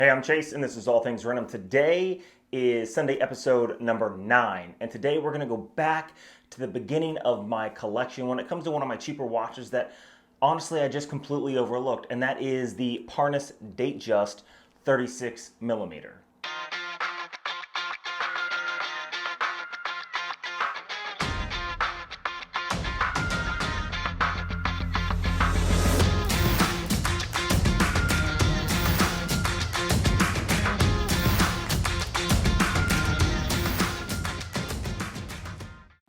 Hey, I'm Chase, and this is All Things Random. Today is Sunday episode number 9, and today we're going to go back to the beginning of my collection when it comes to one of my cheaper watches that honestly I just completely overlooked, and that is the Parnis Datejust 36 millimeter.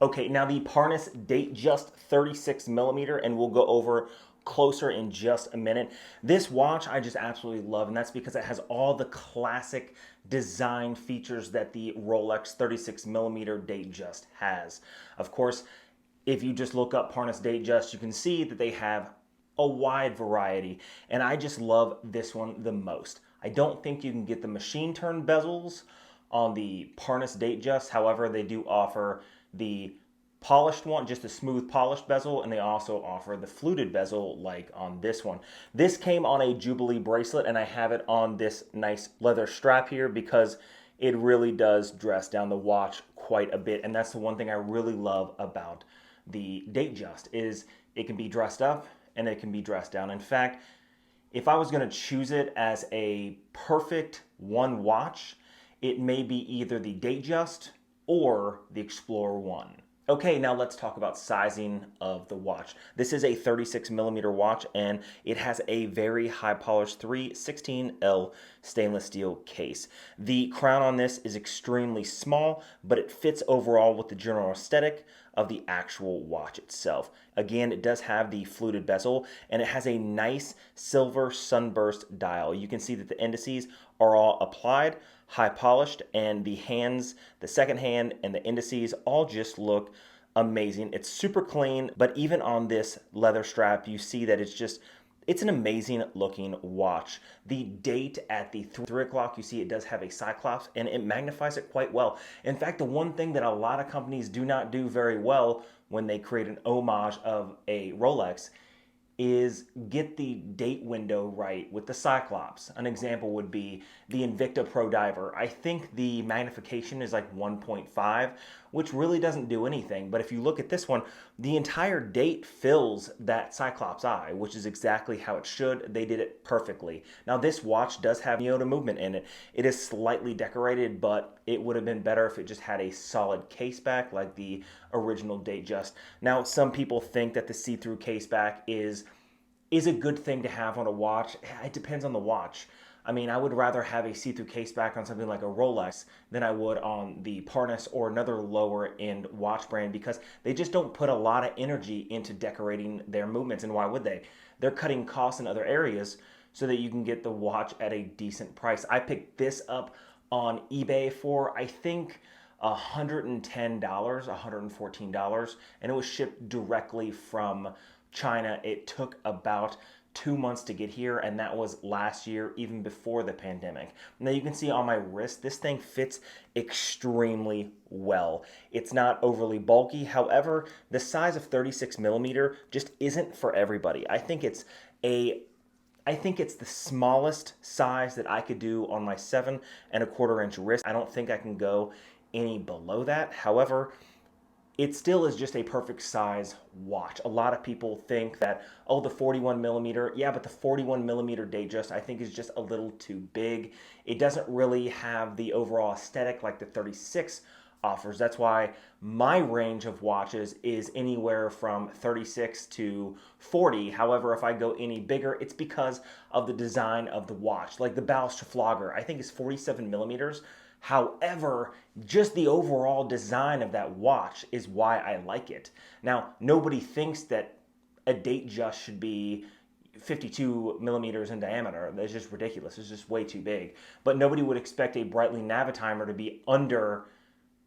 Okay, now the Parnis Datejust 36 millimeter, and we'll go over closer in just a minute. This watch I just absolutely love, and that's because it has all the classic design features that the Rolex 36 millimeter Datejust has. Of course, if you just look up Parnis Datejust, you can see that they have a wide variety, and I just love this one the most. I don't think you can get the machine turn bezels on the Parnis Datejust. However, they do offer the polished one, just a smooth polished bezel, and they also offer the fluted bezel like on this one. This came on a Jubilee bracelet, and I have it on this nice leather strap here because it really does dress down the watch quite a bit, and that's the one thing I really love about the Datejust is it can be dressed up and it can be dressed down. In fact, if I was going to choose it as a perfect one watch, it may be either the Datejust or the Explorer 1. Okay, now let's talk about sizing of the watch. This is a 36 millimeter watch, and it has a very high polished 316L stainless steel case. The crown on this is extremely small, but it fits overall with the general aesthetic of the actual watch itself. Again, it does have the fluted bezel, and it has a nice silver sunburst dial. You can see that the indices are all applied, high polished, and the hands, the second hand, and the indices all just look amazing. It's super clean, but even on this leather strap, you see that it's an amazing looking watch. The date at the 3 o'clock, you see it does have a cyclops, and it magnifies it quite well. In fact, the one thing that a lot of companies do not do very well when they create an homage of a Rolex is get the date window right with the cyclops. An example would be the Invicta Pro Diver. I think the magnification is like 1.5, which really doesn't do anything. But if you look at this one, the entire date fills that cyclops eye, which is exactly how it should. They did it perfectly. Now this watch does have Yoda movement in it. It is slightly decorated, but it would have been better if it just had a solid case back like the original Datejust. Now some people think that the see-through case back is a good thing to have on a watch. It depends on the watch. I mean, I would rather have a see-through case back on something like a Rolex than I would on the Parnis or another lower end watch brand because they just don't put a lot of energy into decorating their movements. And why would they? They're cutting costs in other areas so that you can get the watch at a decent price. I picked this up on eBay for, I think, $110, $114, and it was shipped directly from China. It took about 2 months to get here, and that was last year, even before the pandemic. Now you can see on my wrist, this thing fits extremely well. It's not overly bulky. However, the size of 36 millimeter just isn't for everybody. I think it's the smallest size that I could do on my 7¼ inch wrist. I don't think I can go any below that. However, it still is just a perfect size watch. A lot of people think that, oh, the 41 millimeter, yeah, but the 41 millimeter Datejust I think is just a little too big. It doesn't really have the overall aesthetic like the 36 offers. That's why my range of watches is anywhere from 36 to 40. However, if I go any bigger, it's because of the design of the watch. Like the Balstraflager, I think is 47 millimeters. However, just the overall design of that watch is why I like it. Now, nobody thinks that a Datejust should be 52 millimeters in diameter. That's just ridiculous. It's just way too big. But nobody would expect a Breitling Navitimer to be under,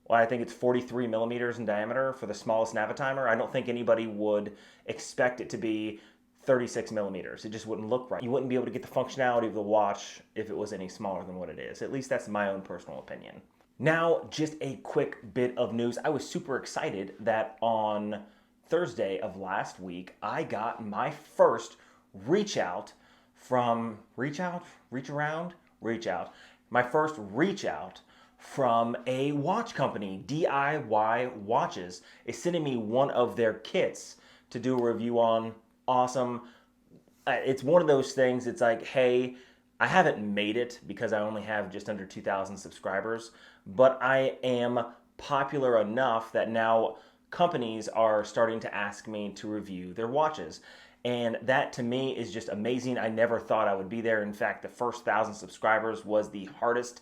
well, I think it's 43 millimeters in diameter for the smallest Navitimer. I don't think anybody would expect it to be 36 millimeters. It just wouldn't look right. You wouldn't be able to get the functionality of the watch if it was any smaller than what it is. At least that's my own personal opinion. Now, just a quick bit of news. I was super excited that on Thursday of last week, I got my first reach around reach out. My first reach out from a watch company, DIY Watches, is sending me one of their kits to do a review on. Awesome. It's one of those things, it's like, hey, I haven't made it because I only have just under 2,000 subscribers, but I am popular enough that now companies are starting to ask me to review their watches. And that to me is just amazing. I never thought I would be there. In fact, the first 1,000 subscribers was the hardest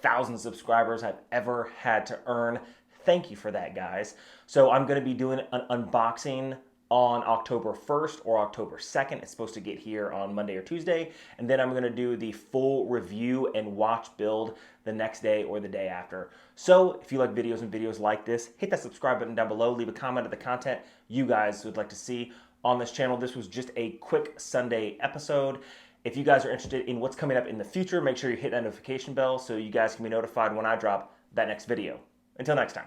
1,000 subscribers I've ever had to earn. Thank you for that, guys. So I'm going to be doing an unboxing on October 1st or October 2nd. It's supposed to get here on Monday or Tuesday. And then I'm going to do the full review and watch build the next day or the day after. So if you like videos and videos like this, hit that subscribe button down below. Leave a comment of the content you guys would like to see on this channel. This was just a quick Sunday episode. If you guys are interested in what's coming up in the future, make sure you hit that notification bell so you guys can be notified when I drop that next video. Until next time.